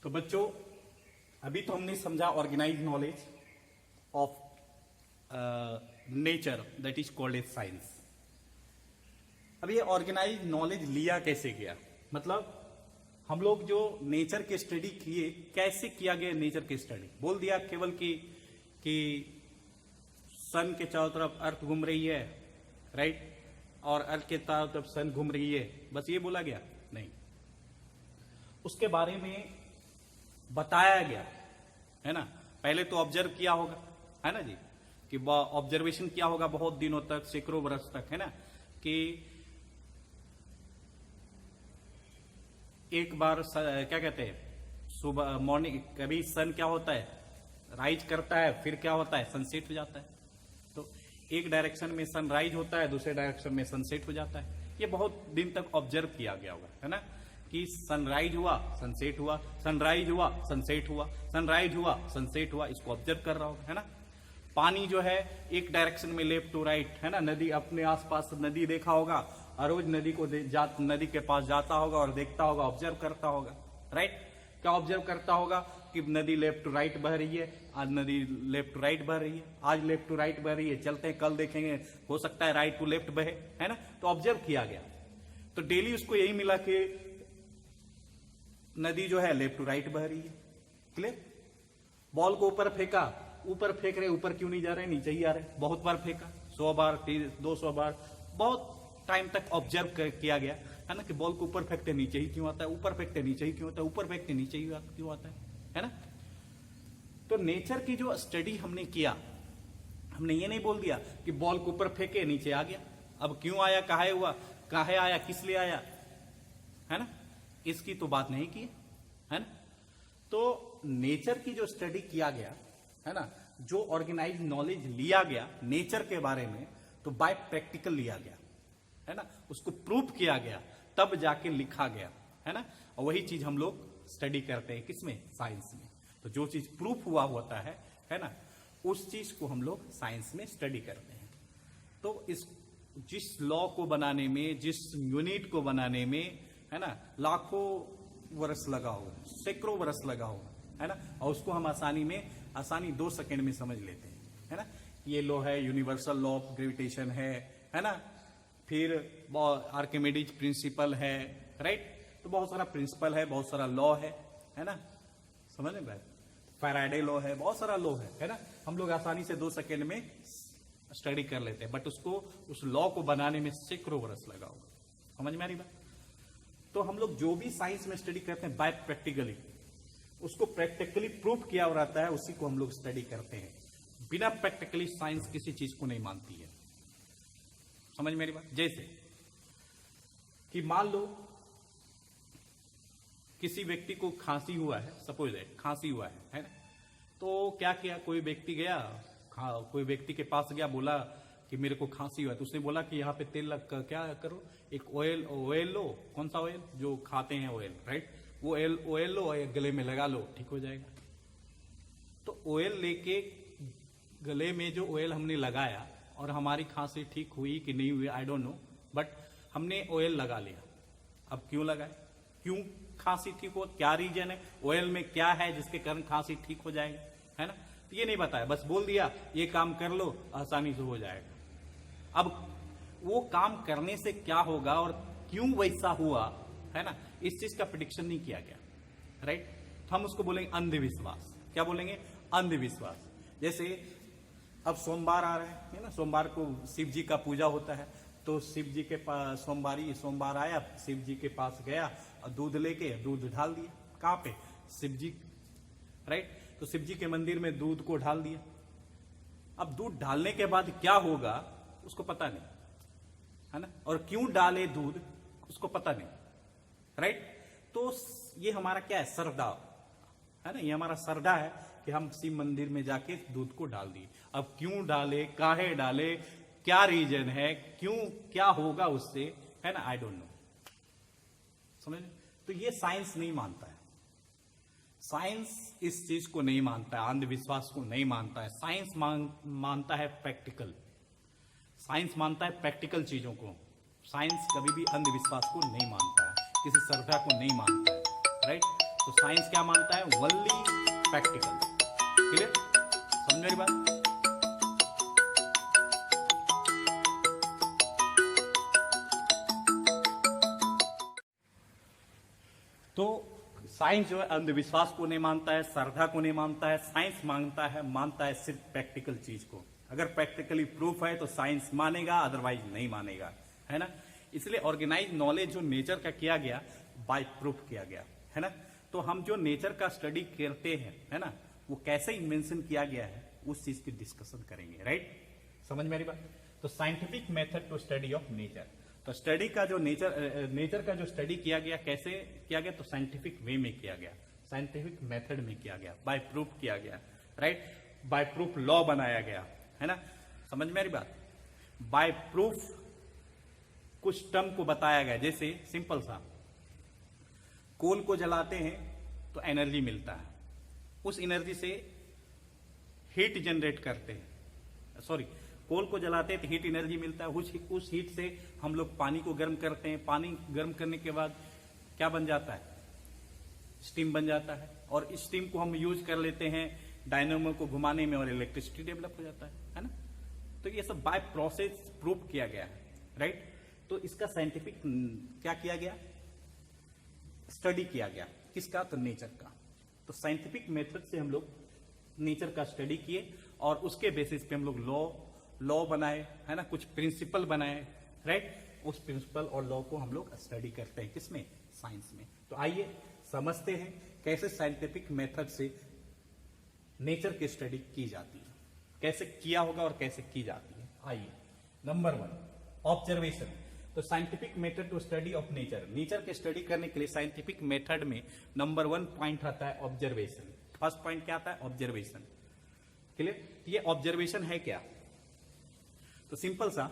तो बच्चों अभी तो हमने समझा organize knowledge of nature that is called as science. अब ये ऑर्गेनाइज नॉलेज लिया कैसे गया, मतलब हम लोग जो नेचर के स्टडी किए कैसे किया गया नेचर के स्टडी। बोल दिया केवल कि सन के चारों तरफ अर्थ घूम रही है, राइट, और अर्थ के चारों तरफ सन घूम रही है, बस ये बोला गया? नहीं, उसके बारे में बताया गया है ना। पहले तो ऑब्जर्व किया होगा, है ना जी, कि ऑब्जर्वेशन किया होगा बहुत दिनों तक, सैकड़ों वर्ष तक, है ना, कि एक बार क्या कहते हैं, सुबह मॉर्निंग कभी सन क्या होता है, राइज करता है, फिर क्या होता है, सनसेट हो जाता है। तो एक डायरेक्शन में सनराइज होता है, दूसरे डायरेक्शन में सनसेट हो जाता है। ये बहुत दिन तक ऑब्जर्व किया गया होगा, है ना, कि सनराइज हुआ, सनसेट हुआ, सनराइज हुआ, सनसेट हुआ, सनराइज हुआ, सनसेट हुआ, इसको ऑब्जर्व कर रहा होगा, है ना। पानी जो है एक डायरेक्शन में लेफ्ट टू राइट, है ना, नदी अपने आसपास नदी देखा होगा और रोज नदी को नदी के पास जाता होगा और देखता होगा, ऑब्जर्व करता होगा, राइट। क्या ऑब्जर्व करता होगा कि नदी लेफ्ट टू राइट बह रही है, आज नदी लेफ्ट टू राइट बह रही है, आज लेफ्ट टू राइट बह रही है, चलते हैं कल देखेंगे हो सकता है राइट टू लेफ्ट बहे, है ना। तो ऑब्जर्व किया गया, तो डेली उसको यही मिला कि नदी जो है लेफ्ट टू राइट बह रही है। क्लियर। बॉल को ऊपर फेंका, ऊपर फेंक रहे, ऊपर क्यों नहीं जा रहे, नीचे ही आ रहे, बहुत बार फेंका, 100 बार 200 बार, बहुत टाइम तक ऑब्जर्व किया गया, है ना, कि बॉल को ऊपर फेंकते नीचे ही क्यों आता है, ऊपर फेंकते नीचे ही क्यों आता है, ऊपर फेंकते नीचे ही क्यों आता है ना। तो नेचर की जो स्टडी हमने किया, हमने ये नहीं बोल दिया कि बॉल को ऊपर फेंके नीचे आ गया, अब क्यों आया, काहे हुआ, काहे आया, किस लिए आया, है ना, इसकी तो बात नहीं की, है ना। तो नेचर की जो स्टडी किया गया, है ना, जो ऑर्गेनाइज नॉलेज लिया गया नेचर के बारे में, तो बाय प्रैक्टिकल लिया गया, है ना, उसको प्रूफ किया गया, तब जाके लिखा गया, है ना। और वही चीज हम लोग स्टडी करते हैं किसमें, साइंस में। तो जो चीज प्रूफ हुआ होता है ना, उस चीज को हम लोग साइंस में स्टडी करते हैं। तो जिस लॉ को बनाने में, जिस यूनिट को बनाने में, है ना, लाखों वर्ष लगा होगा, सैकड़ों वर्ष लगा होगा, है ना, और उसको हम आसानी 2 सेकंड में समझ लेते हैं, है ना। ये लॉ है, यूनिवर्सल लॉ ऑफ ग्रेविटेशन है ना, फिर आर्किमिडीज प्रिंसिपल है, राइट। तो बहुत सारा प्रिंसिपल है, बहुत सारा लॉ है ना, समझ में भाई, फैराडे लॉ है, बहुत सारा लॉ है ना। हम लोग आसानी से 2 सेकंड में स्टडी कर लेते हैं, बट उसको, उस लॉ को बनाने में सैकड़ों वर्ष लगा होगा। समझ में आ रही बात। तो हम लोग जो भी साइंस में स्टडी करते हैं बाय प्रैक्टिकली, उसको प्रैक्टिकली प्रूफ किया रहता है, उसी को हम लोग स्टडी करते हैं। बिना प्रैक्टिकली साइंस किसी चीज को नहीं मानती है। समझ मेरी बात। जैसे कि मान लो किसी व्यक्ति को खांसी हुआ है, सपोज है खांसी हुआ है ना, तो क्या किया, कोई व्यक्ति गया, कोई व्यक्ति के पास गया, बोला कि मेरे को खांसी हुआ है, तो उसने बोला कि यहाँ पे तेल लग क्या करो, एक ऑयल लो, कौन सा ऑयल, जो खाते हैं ऑयल, राइट, वो ऑयल लो और गले में लगा लो, ठीक हो जाएगा। तो ऑयल लेके गले में जो ऑयल हमने लगाया और हमारी खांसी ठीक हुई कि नहीं हुई, आई डोंट नो, बट हमने ऑयल लगा लिया। अब क्यों लगाए, क्यों खांसी ठीक हो, क्या रीजन है, ऑयल में क्या है जिसके कारण खांसी ठीक हो जाएगा, है ना। तो ये नहीं बताया, बस बोल दिया ये काम कर लो, आसानी से हो जाएगा। अब वो काम करने से क्या होगा और क्यों वैसा हुआ, है ना, इस चीज का प्रेडिक्शन नहीं किया गया, राइट। तो हम उसको बोलेंगे अंधविश्वास। क्या बोलेंगे, अंधविश्वास। जैसे अब सोमवार आ रहा है ना, सोमवार को शिव जी का पूजा होता है, तो शिव जी के पास सोमवार आया, शिव जी के पास गया और दूध लेके दूध ढाल दिया, कहां पे, शिव जी, राइट। तो शिव जी के मंदिर में दूध को ढाल दिया। अब दूध डालने के बाद क्या होगा उसको पता नहीं, है ना, और क्यों डाले दूध उसको पता नहीं, राइट। तो ये हमारा क्या है, श्रद्धा, है ना, ये हमारा श्रद्धा है कि हम शिव मंदिर में जाके दूध को डाल दिए। अब क्यों डाले, काहे डाले, क्या रीजन है, क्यों, क्या होगा उससे, है ना, आई डोंट नो। समझ। तो ये साइंस नहीं मानता है, साइंस इस चीज को नहीं मानता है, अंधविश्वास को नहीं मानता है। साइंस मानता है प्रैक्टिकल, साइंस मानता है प्रैक्टिकल चीजों को। साइंस कभी भी अंधविश्वास को नहीं मानता है, किसी श्रद्धा को नहीं मानता है, राइट। तो साइंस क्या मानता है? Only practical. क्लियर? समझ मेरी बात? तो साइंस जो है अंधविश्वास को नहीं मानता है, श्रद्धा को नहीं मानता है। साइंस मानता है सिर्फ प्रैक्टिकल चीज को। अगर प्रैक्टिकली प्रूफ है तो साइंस मानेगा, अदरवाइज नहीं मानेगा, है ना। इसलिए ऑर्गेनाइज नॉलेज जो नेचर का किया गया बाय प्रूफ किया गया, है ना। तो हम जो नेचर का स्टडी करते हैं, है ना, वो कैसे इन्वेंशन किया गया है उस चीज की डिस्कशन करेंगे। राइट? समझ मेरी बात? तो scientific method to study of nature. तो स्टडी का जो नेचर का जो स्टडी किया गया, कैसे किया गया? तो साइंटिफिक वे में किया गया, साइंटिफिक मेथड में किया गया, बाय प्रूफ किया गया। राइट? बाय प्रूफ लॉ बनाया गया, है ना। समझ मेरी बात? बाय प्रूफ कुछ टर्म को बताया गया। जैसे सिंपल सा, कोल को जलाते हैं तो एनर्जी मिलता है, उस एनर्जी से हीट जनरेट करते हैं। सॉरी, कोल को जलाते हैं तो हीट एनर्जी मिलता है, उस हीट से हम लोग पानी को गर्म करते हैं। पानी गर्म करने के बाद क्या बन जाता है? स्टीम बन जाता है, और इस स्टीम को हम यूज कर लेते हैं डायनेमो को घुमाने में, और इलेक्ट्रिसिटी डेवलप हो जाता है ना। तो ये सब बाय प्रोसेस प्रूव किया गया है। राइट? तो इसका साइंटिफिक क्या किया गया? स्टडी किया गया। किसका? तो नेचर का। तो साइंटिफिक मेथड से हम लोग नेचर का स्टडी किए, और उसके बेसिस पे हम लोग लॉ बनाए, है ना, कुछ प्रिंसिपल बनाए। राइट? उस प्रिंसिपल और लॉ को हम लोग स्टडी करते हैं। किसमें? साइंस में। तो आइए समझते हैं कैसे साइंटिफिक मेथड से नेचर की स्टडी की जाती है, कैसे किया होगा और कैसे की जाती है। आइए, नंबर 1, ऑब्जर्वेशन। तो scientific method to study of nature. Nature के स्टडी करने के लिए साइंटिफिक मेथड में नंबर 1 पॉइंट आता है ऑब्जर्वेशन। फर्स्ट पॉइंट क्या आता है? ऑब्जर्वेशन। क्लियर? ये ऑब्जर्वेशन है क्या? तो सिंपल सा,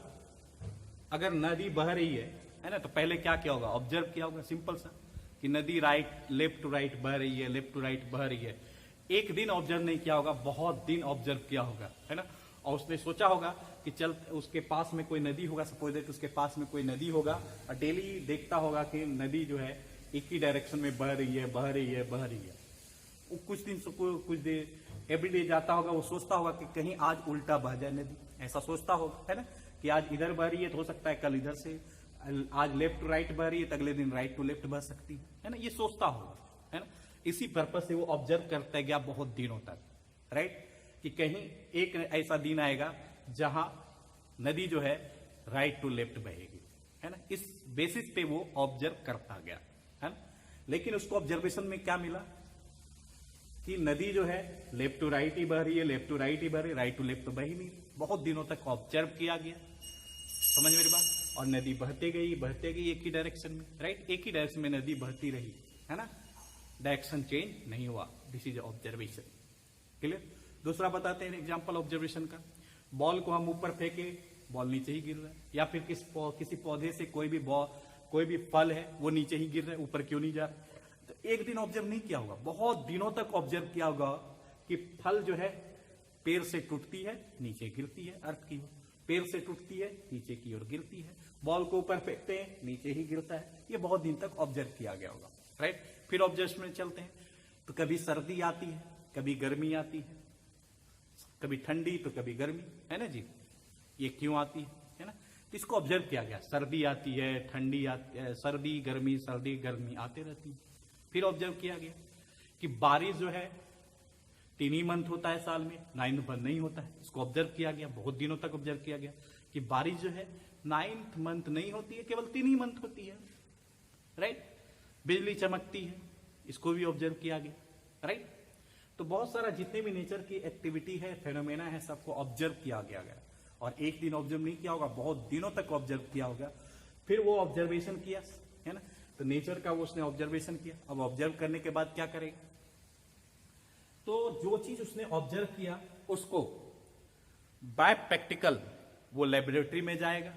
अगर नदी बह रही है ना, तो पहले क्या किया होगा? ऑब्जर्व किया होगा। सिंपल सा कि नदी लेफ्ट टू राइट बह रही है, लेफ्ट टू राइट बह रही है। एक दिन ऑब्जर्व नहीं किया होगा, बहुत दिन ऑब्जर्व किया होगा, है ना। और उसने सोचा होगा कि चल उसके पास में कोई नदी होगा, सपोज दैट उसके पास में कोई नदी होगा, और डेली देखता होगा कि नदी जो है एक ही डायरेक्शन में बह रही है, बह रही है, बह रही है। वो कुछ देर एवरीडे जाता होगा, वो सोचता होगा कि कहीं आज उल्टा बह जाए नदी, ऐसा सोचता होगा, है ना, कि आज इधर बह रही है तो हो सकता है कल इधर से, आज लेफ्ट टू राइट बह रही है तो अगले दिन राइट टू लेफ्ट बह सकती है ना। ये सोचता होगा, है ना। इसी पर्पज से वो ऑब्जर्व करता गया बहुत दिनों तक। राइट? कि कहीं एक ऐसा दिन आएगा जहां नदी जो है राइट टू लेफ्ट बहेगी, है ना। इस बेसिस पे वो ऑब्जर्व करता गया, है ना। लेकिन उसको ऑब्जर्वेशन में क्या मिला कि नदी जो है लेफ्ट टू राइट ही बह रही है, लेफ्ट टू राइट ही बह रही है, राइट टू लेफ्ट तो बह ही नहीं। बहुत दिनों तक ऑब्जर्व किया गया, समझ मेरी बात। और नदी बहते गई एक ही डायरेक्शन में। राइट? एक ही डायरेक्शन में नदी बहती रही, है ना, डायरेक्शन चेंज नहीं हुआ। This is observation. क्लियर? दूसरा बताते हैं एग्जांपल ऑब्जर्वेशन का। बॉल को हम ऊपर फेंके, बॉल नीचे ही गिर रहा है। या फिर किसी पौधे से कोई भी फल है वो नीचे ही गिर रहा है, ऊपर क्यों नहीं जा रहा। तो एक दिन ऑब्जर्व नहीं किया होगा, बहुत दिनों तक ऑब्जर्व किया होगा कि फल जो है पेड़ से टूटती है, नीचे गिरती है, अर्थ की पेड़ से टूटती है, नीचे की ओर गिरती है। बॉल को ऊपर फेंकते हैं, नीचे ही गिरता है। ये बहुत दिन तक ऑब्जर्व किया गया होगा। राइट? फिर ऑब्जर्वेशन में चलते हैं, तो कभी सर्दी आती है, कभी गर्मी आती है, कभी ठंडी तो कभी गर्मी, है ना जी। ये क्यों आती है ना। तो इसको ऑब्जर्व किया गया। सर्दी आती है, ठंडी आती है, सर्दी गर्मी आते रहती है। फिर ऑब्जर्व किया गया कि बारिश जो है 3 ही मंथ होता है साल में, 9th मंथ नहीं होता है। इसको ऑब्जर्व किया गया, बहुत दिनों तक ऑब्जर्व किया गया कि बारिश जो है 9th मंथ नहीं होती है, केवल 3 ही मंथ होती है। राइट? बिजली चमकती है, इसको भी ऑब्जर्व किया गया। राइट? तो बहुत सारा जितने भी नेचर की एक्टिविटी है, फेनोमेना है, सबको ऑब्जर्व किया गया। और एक दिन ऑब्जर्व नहीं किया होगा, बहुत दिनों तक ऑब्जर्व किया होगा। फिर वो ऑब्जर्वेशन किया, है ना। तो नेचर का वो उसने ऑब्जर्वेशन किया। अब ऑब्जर्व करने के बाद क्या करेगा? तो जो चीज उसने ऑब्जर्व किया उसको बाय प्रैक्टिकल वो लेबोरेटरी में जाएगा,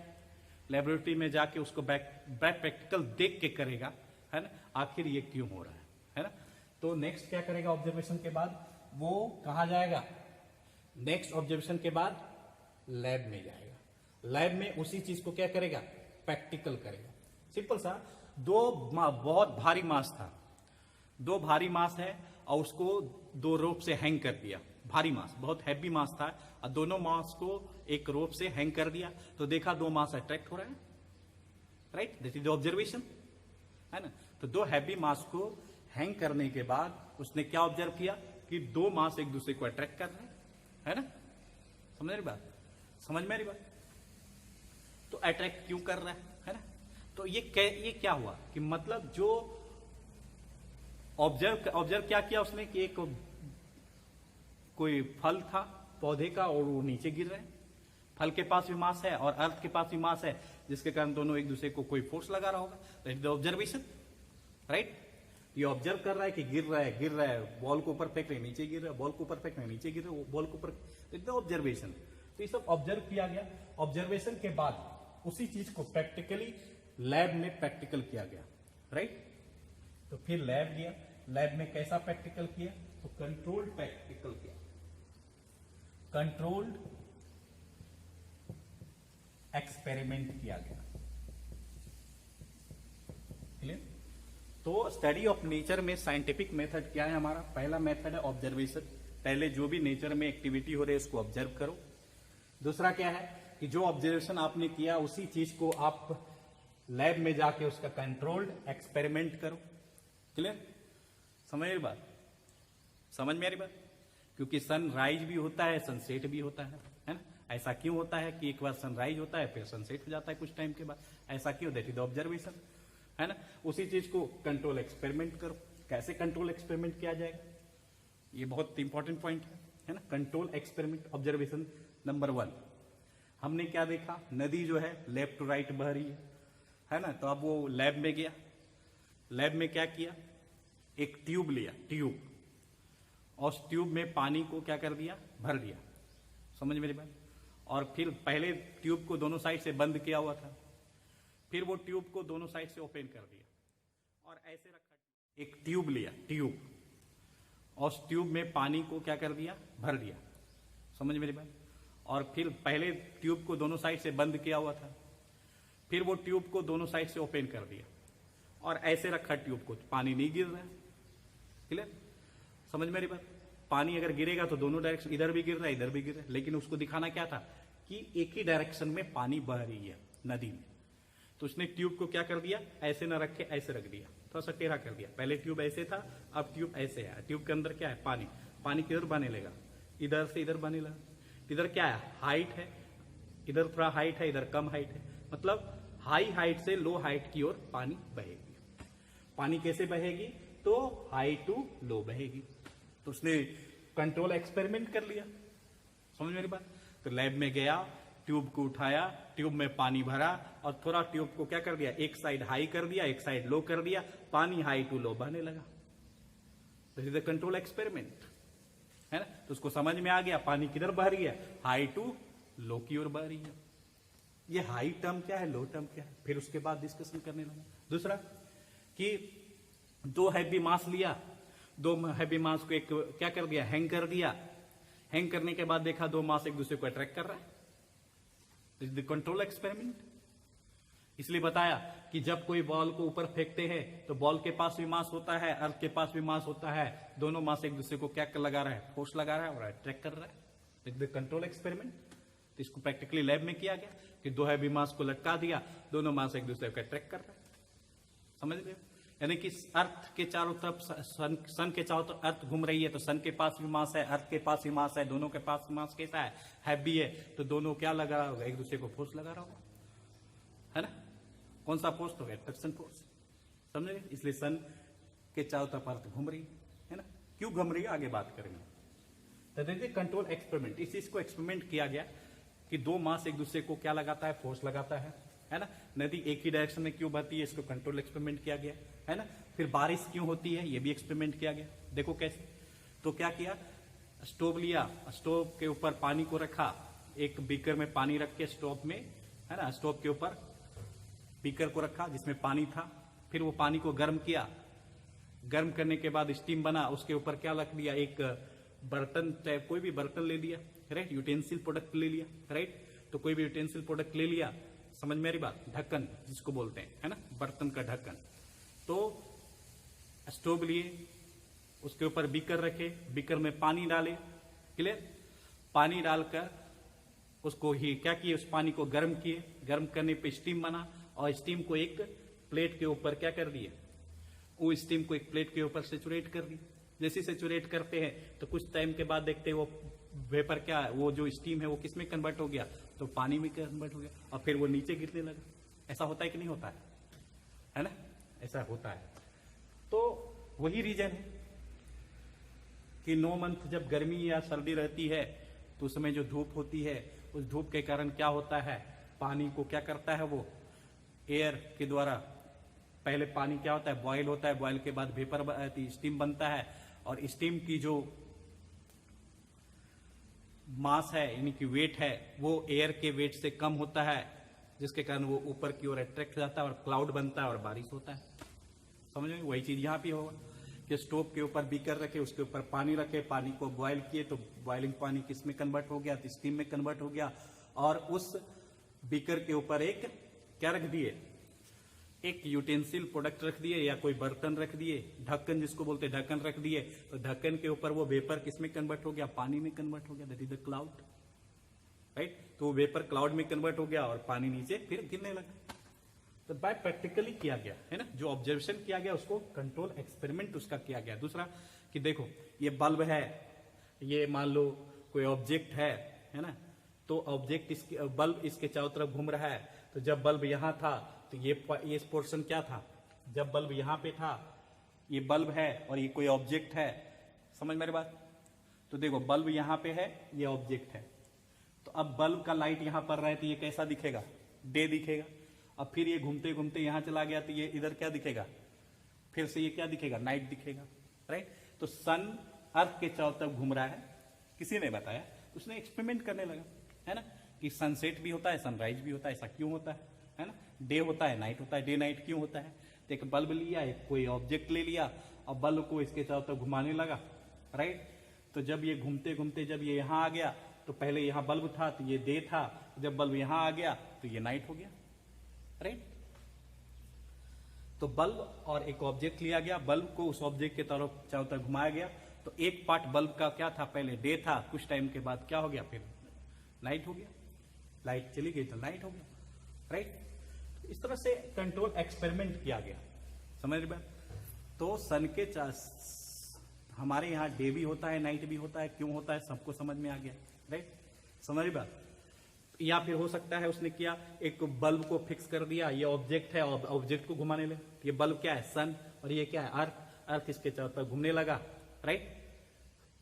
लेबोरेटरी में जाके उसको बाय प्रैक्टिकल देख के करेगा, है ना, आखिर ये क्यों हो रहा है ना। तो नेक्स्ट क्या करेगा? ऑब्जर्वेशन के बाद वो कहा जाएगा? नेक्स्ट ऑब्जर्वेशन के बाद लैब में जाएगा। लैब में उसी चीज को क्या करेगा? प्रैक्टिकल करेगा। सिंपल सा, बहुत भारी मास था, दो भारी मास है और उसको दो रोप से हैंग कर दिया, भारी मास, बहुत हैवी मास था, और दोनों मास को एक रोप से हैंग कर दिया, तो देखा दो मास अट्रैक्ट हो रहा है, right, this is the observation, है ना। तो दो हैवी मास को हैंग करने के बाद उसने क्या ऑब्जर्व किया कि दो मास एक दूसरे को अट्रैक्ट कर रहे हैं, है ना। समझ रही बात, समझ में आ रही बात। तो अट्रैक्ट क्यों कर रहा है ना। तो ये क्या हुआ कि मतलब जो ऑब्जर्व क्या किया उसने कि एक कोई फल था पौधे का और वो नीचे गिर रहे हैं, फल के पास भी मास है और अर्थ के पास भी मास है, जिसके कारण दोनों एक दूसरे को कोई फोर्स लगा रहा होगा, that is the observation, right. ये ऑब्जर्व कर रहा है कि गिर रहा है, बॉल को ऊपर फेंक रहे नीचे गिर रहा है, बॉल को ऊपर फेंक रहे नीचे गिर रहा है, बॉल को ऊपर, इट द ऑब्जर्वेशन। तो ये सब ऑब्जर्व किया गया। ऑब्जर्वेशन के बाद उसी चीज को प्रैक्टिकली लैब में प्रैक्टिकल किया गया, राइट। तो फिर लैब गया, लैब में कैसा प्रैक्टिकल किया, तो कंट्रोल्ड प्रैक्टिकल किया, कंट्रोल्ड एक्सपेरिमेंट किया गया, क्लियर। तो स्टडी ऑफ नेचर में साइंटिफिक मेथड क्या है हमारा, पहला मेथड है ऑब्जर्वेशन, पहले जो भी नेचर में एक्टिविटी हो रही है उसको ऑब्जर्व करो। दूसरा क्या है कि जो ऑब्जर्वेशन आपने किया उसी चीज को आप लैब में जाके उसका कंट्रोल्ड एक्सपेरिमेंट करो, क्लियर। समझ रही बात, समझ में आ रही बात। क्योंकि सनराइज भी होता है, सनसेट भी होता है ना। ऐसा क्यों होता है कि एक बार सनराइज होता है फिर सनसेट हो जाता है कुछ टाइम के बाद, ऐसा क्यों, दैट इज द ऑब्जर्वेशन, है ना। उसी चीज को कंट्रोल एक्सपेरिमेंट करो। कैसे कंट्रोल एक्सपेरिमेंट किया जाएगा, ये बहुत इंपॉर्टेंट पॉइंट है ना। कंट्रोल एक्सपेरिमेंट ऑब्जर्वेशन नंबर 1, हमने क्या देखा, नदी जो है लेफ्ट टू राइट बह रही है ना। तो अब वो लैब में गया, लैब में क्या किया, एक ट्यूब लिया, ट्यूब, और उस ट्यूब में पानी को क्या कर दिया, भर दिया, समझ मेरी बात। और फिर पहले ट्यूब को दोनों साइड से बंद किया हुआ था, फिर वो ट्यूब को दोनों साइड से ओपन कर दिया और ऐसे रखा। एक ट्यूब लिया, ट्यूब, और उस ट्यूब में पानी को क्या कर दिया, भर दिया, समझ मेरी बात। और फिर पहले ट्यूब को दोनों साइड से बंद किया हुआ था, फिर वो ट्यूब को दोनों साइड से ओपन कर दिया और ऐसे रखा ट्यूब को, पानी नहीं गिर रहा है, क्लियर, समझ मेरी बात। पानी अगर गिरेगा तो दोनों डायरेक्शन, इधर भी गिर रहा है इधर भी गिर रहा है, लेकिन उसको दिखाना क्या था कि एक ही डायरेक्शन में पानी बह रही है नदी में। तो उसने ट्यूब को क्या कर दिया, ऐसे ना रख के ऐसे रख दिया, थोड़ा सा टेढ़ा कर दिया। पहले ट्यूब ऐसे था, अब ट्यूब ऐसे है। ट्यूब के अंदर क्या है, पानी, पानी किधर बहने लगा, इधर से इधर बहने लगा। इधर क्या है, हाइट है, इधर थोड़ा हाइट है, इधर कम हाइट है, मतलब हाई हाइट से लो हाइट की ओर पानी बहेगी। पानी कैसे बहेगी, तो हाई टू लो बहेगी। तो उसने कंट्रोल एक्सपेरिमेंट कर लिया, समझ मेरी बात। तो लैब में गया, ट्यूब को उठाया, ट्यूब में पानी भरा और थोड़ा ट्यूब को क्या कर दिया, एक साइड हाई कर दिया एक साइड लो कर दिया, पानी हाई टू लो बहने लगा। This is the control experiment, है ना। तो उसको समझ में आ गया पानी किधर बह रही है, हाई टू लो की ओर बह रही है। ये हाई टर्म क्या है, लो टर्म क्या है, फिर उसके बाद डिस्कशन करने लगा। दूसरा कि दो हैवी मास लिया, दो हैवी मास को एक क्या कर दिया, हैंग कर दिया। हैंग करने के बाद देखा दो मास एक दूसरे को अट्रैक्ट कर रहा है, this is the control experiment. इसलिए बताया कि जब कोई बॉल को ऊपर फेंकते हैं तो बॉल के पास भी मास होता है, अर्थ के पास भी मास होता है, दोनों मास एक दूसरे को क्या लगा रहा है, फोर्स लगा रहा है और अट्रैक्ट कर रहा है, this is the control experiment. तो इसको प्रैक्टिकली लैब में किया गया कि दो हैवी मास को लटका दिया, दोनों मास एक दूसरे को अट्रैक्ट कर रहा है, समझ रहे हो। यानी कि अर्थ के चारों तरफ, सन के चारों तरफ अर्थ घूम रही है, तो सन के पास भी मास है, अर्थ के पास भी मास है, दोनों के पास मास कैसा है, हैवी है। तो दोनों क्या लगा रहा होगा, एक दूसरे को फोर्स लगा रहा होगा, है ना। कौन सा फोर्स, तो अट्रैक्शन फोर्स, समझ रहे। इसलिए सन के चारों तरफ अर्थ घूम रही है ना। क्यों घूम रही है आगे बात करेंगे। तो देखिए कंट्रोल एक्सपेरिमेंट, इस चीज को एक्सपेरिमेंट किया गया कि दो मास एक दूसरे को क्या लगाता है, फोर्स लगाता है ना। नदी एक ही डायरेक्शन में क्यों बहती है, इसको कंट्रोल एक्सपेरिमेंट किया गया, है ना। फिर बारिश क्यों होती है, ये भी एक्सपेरिमेंट किया गया। देखो कैसे, तो क्या किया, स्टोव लिया, स्टोव के ऊपर पानी को रखा, एक बीकर में पानी रख के स्टोव में, है ना, स्टोव के ऊपर बीकर को रखा जिसमें पानी था। फिर वो पानी को गर्म किया, गर्म करने के बाद स्टीम बना, उसके ऊपर क्या रख दिया, एक बर्तन, चाहे कोई भी बर्तन ले लिया, राइट, यूटेंसिल प्रोडक्ट ले लिया, राइट। तो कोई भी यूटेंसिल प्रोडक्ट ले लिया, समझ मेरी बात, ढक्कन जिसको बोलते हैं, है ना, बर्तन का ढक्कन। तो स्टोव लिए, उसके ऊपर बीकर रखे, बीकर में पानी डाले, क्लियर, पानी डालकर उसको ही क्या किए, उस पानी को गर्म किए, गर्म करने पे स्टीम बना और स्टीम को एक प्लेट के ऊपर क्या कर दिए, वो स्टीम को एक प्लेट के ऊपर सेचुरेट कर दिए। जैसे सेचुरेट करते हैं तो कुछ टाइम के बाद देखते हैं वो वेपर क्या है, वो जो स्टीम है वो किस में कन्वर्ट हो गया, तो पानी में कन्वर्ट हो गया और फिर वो नीचे गिरने लगा। ऐसा होता है कि नहीं होता है ना, ऐसा होता है। तो वही रीजन है कि 9 मंथ जब गर्मी या सर्दी रहती है तो उसमें जो धूप होती है, उस धूप के कारण क्या होता है, पानी को क्या करता है, वो एयर के द्वारा पहले पानी क्या होता है, बॉयल होता है, बॉयल के बाद वेपर स्टीम बनता है और स्टीम की जो मास है यानी कि वेट है वो एयर के वेट से कम होता है, जिसके कारण वो ऊपर की ओर अट्रैक्ट हो जाता है और क्लाउड बनता है और बारिश होता है। समझ में, वही चीज यहाँ भी होगा कि स्टोव के ऊपर बीकर रखे, उसके ऊपर पानी रखे, पानी को बॉयल किए तो बॉइलिंग पानी किस में कन्वर्ट हो गया, तो स्टीम में कन्वर्ट हो गया और उस बीकर के ऊपर एक क्या रख दिए, एक यूटेंसिल प्रोडक्ट रख दिए या कोई बर्तन रख दिए, ढक्कन जिसको बोलते हैं ढक्कन रख दिए, तो ढक्कन के ऊपर वो वेपर किस में कन्वर्ट हो गया, पानी में कन्वर्ट हो गया, that is the cloud, right. तो वो वेपर क्लाउड में कन्वर्ट हो गया और पानी नीचे फिर गिरने लगा। तो बाय प्रैक्टिकली किया गया है ना, जो ऑब्जर्वेशन किया गया उसको कंट्रोल एक्सपेरिमेंट उसका किया गया। दूसरा कि देखो ये बल्ब है, ये मान लो कोई ऑब्जेक्ट है ना, तो ऑब्जेक्ट इसके बल्ब इसके चारों तरफ घूम रहा है, तो जब बल्ब यहां था तो ये पोर्शन क्या था, जब बल्ब यहां पे था, ये बल्ब है और ये कोई ऑब्जेक्ट है, समझ मेरी बात। तो देखो बल्ब यहां पे है, ये ऑब्जेक्ट है, तो अब बल्ब का लाइट यहां पर रहा है तो ये कैसा दिखेगा, डे दिखेगा। अब फिर ये घूमते घूमते यहां चला गया तो ये इधर क्या दिखेगा, फिर से ये क्या दिखेगा, नाइट दिखेगा, राइट। तो सन अर्थ के चारों तरफ घूम रहा है, किसी ने बताया, उसने एक्सपेरिमेंट करने लगा, है ना, कि सनसेट भी होता है, सनराइज भी होता है, ऐसा क्यों होता है ना, डे होता है, नाइट होता है, डे नाइट क्यों होता है। तो एक बल्ब लिया, एक कोई ऑब्जेक्ट ले लिया और बल्ब को इसके चारों तरफ घुमाने लगा, राइट। तो जब ये घूमते घूमते जब ये यहां आ गया तो पहले यहां बल्ब था तो ये डे था, जब बल्ब यहां आ गया तो ये नाइट हो गया, राइट। तो बल्ब और एक ऑब्जेक्ट लिया गया, बल्ब को उस ऑब्जेक्ट के तरफ चारों तरफ घुमाया गया, तो एक पार्ट बल्ब का क्या था, पहले डे था, कुछ टाइम के बाद क्या हो गया, फिर नाइट हो गया, लाइट चली गई तो नाइट हो गया, राइट। इस तरह से कंट्रोल एक्सपेरिमेंट किया गया, समझ रहे। तो सन के हमारे यहाँ डे भी होता है, नाइट भी होता है, क्यों होता है सबको समझ में आ गया, राइट, समझ रही बात। या फिर हो सकता है उसने किया, एक बल्ब को फिक्स कर दिया, ये ऑब्जेक्ट है, ऑब्जेक्ट को घुमाने लगे, ये बल्ब क्या है, सन, और ये क्या है, अर्थ, अर्थ इसके चारों तरफ घूमने लगा, राइट।